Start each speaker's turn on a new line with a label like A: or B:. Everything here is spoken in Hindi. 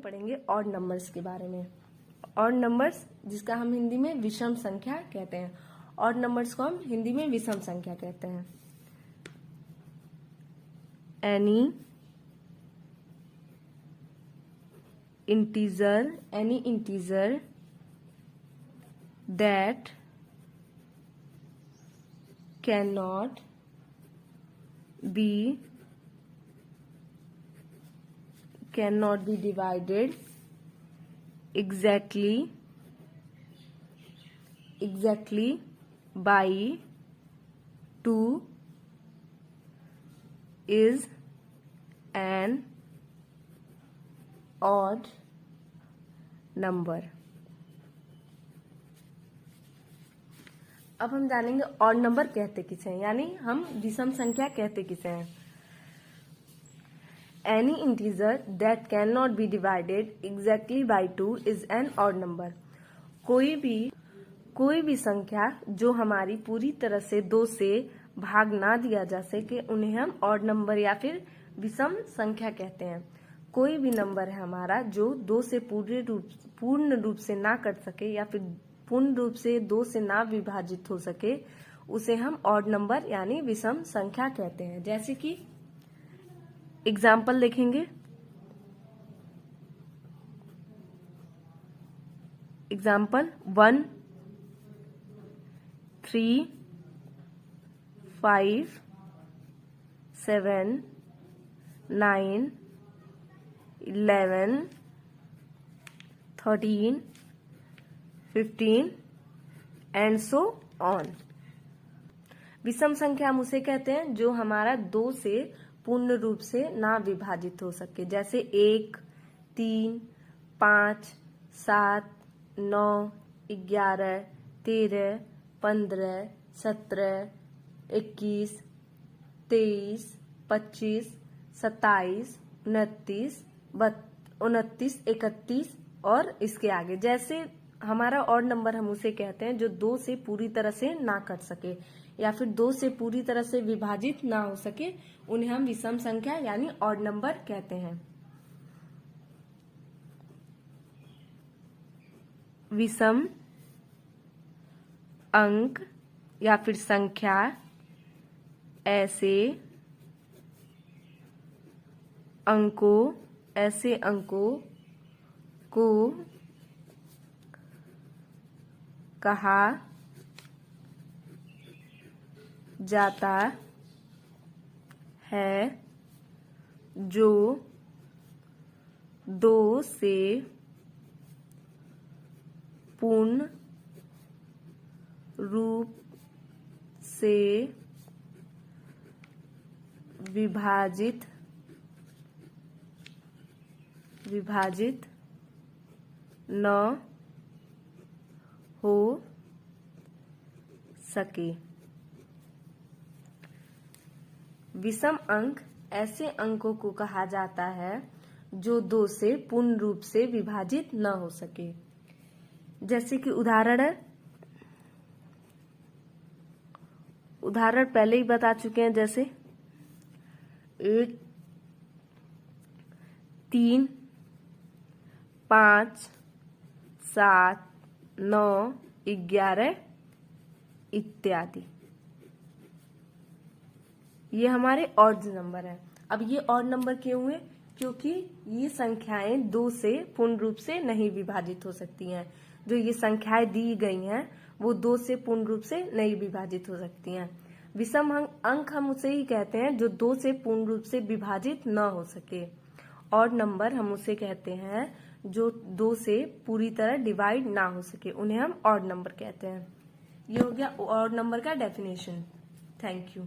A: पढ़ेंगे ऑड नंबर्स के बारे में। ऑड नंबर्स जिसका हम हिंदी में विषम संख्या कहते हैं। ऑड नंबर्स को हम हिंदी में विषम संख्या कहते हैं। Any integer that cannot be divided exactly by 2 is an odd number। अब हम जानेंगे ऑड नंबर कहते किसे हैं, यानी हम विषम संख्या कहते किसे हैं। Any integer that can not be divided exactly by 2 is an odd number. कोई भी संख्या जो हमारी पूरी तरह से 2 से भाग ना दिया जा सके उन्हें हम ऑड नंबर या फिर विषम संख्या कहते हैं। कोई भी नंबर है हमारा जो 2 से पूर्ण रूप से ना कट सके या फिर पूर्ण रूप से 2 से ना विभाजित हो सके उसे हम ऑड नंबर यानी विषम संख्या कहते हैं। जैसे कि एग्जाम्पल देखेंगे। Example 1 3 5 7 9 11 13 15 and so on. विषम संख्या हम उसे कहते हैं जो हमारा 2 से पूर्ण रूप से ना विभाजित हो सके। जैसे 1 3 5 7 9 11 13 15 17 21 23 25 27 29 29 31 और इसके आगे। जैसे हमारा ऑड नंबर हम उसे कहते हैं जो 2 से पूरी तरह से ना कट सके या फिर 2 से पूरी तरह से विभाजित ना हो सके उन्हें हम विषम संख्या यानी ऑड नंबर कहते हैं। विषम अंक या फिर संख्या ऐसे अंकों को कहा जाता है जो 2 से पूर्ण रूप से विभाजित न हो सके। विषम अंक ऐसे अंकों को कहा जाता है जो 2 से पूर्ण रूप से विभाजित न हो सके। जैसे कि उदाहरण पहले ही बता चुके हैं। जैसे 1 3 5 7 9 11 इत्यादि। ये हमारे ऑड नंबर हैं। अब ये ऑड नंबर क्यों हुए? क्योंकि ये संख्याएं 2 से पूर्ण रूप से नहीं विभाजित हो सकती हैं। जो ये संख्याएं दी गई हैं वो 2 से पूर्ण रूप से नहीं विभाजित हो सकती हैं। विषम अंक हम उसे ही कहते हैं जो 2 से पूर्ण रूप से विभाजित न हो सके। ऑड नंबर हम उसे कहते हैं जो 2 से पूरी तरह डिवाइड ना हो सके, उन्हें हम ऑड नंबर कहते हैं। ये हो गया ऑड नंबर का डेफिनेशन। Thank you.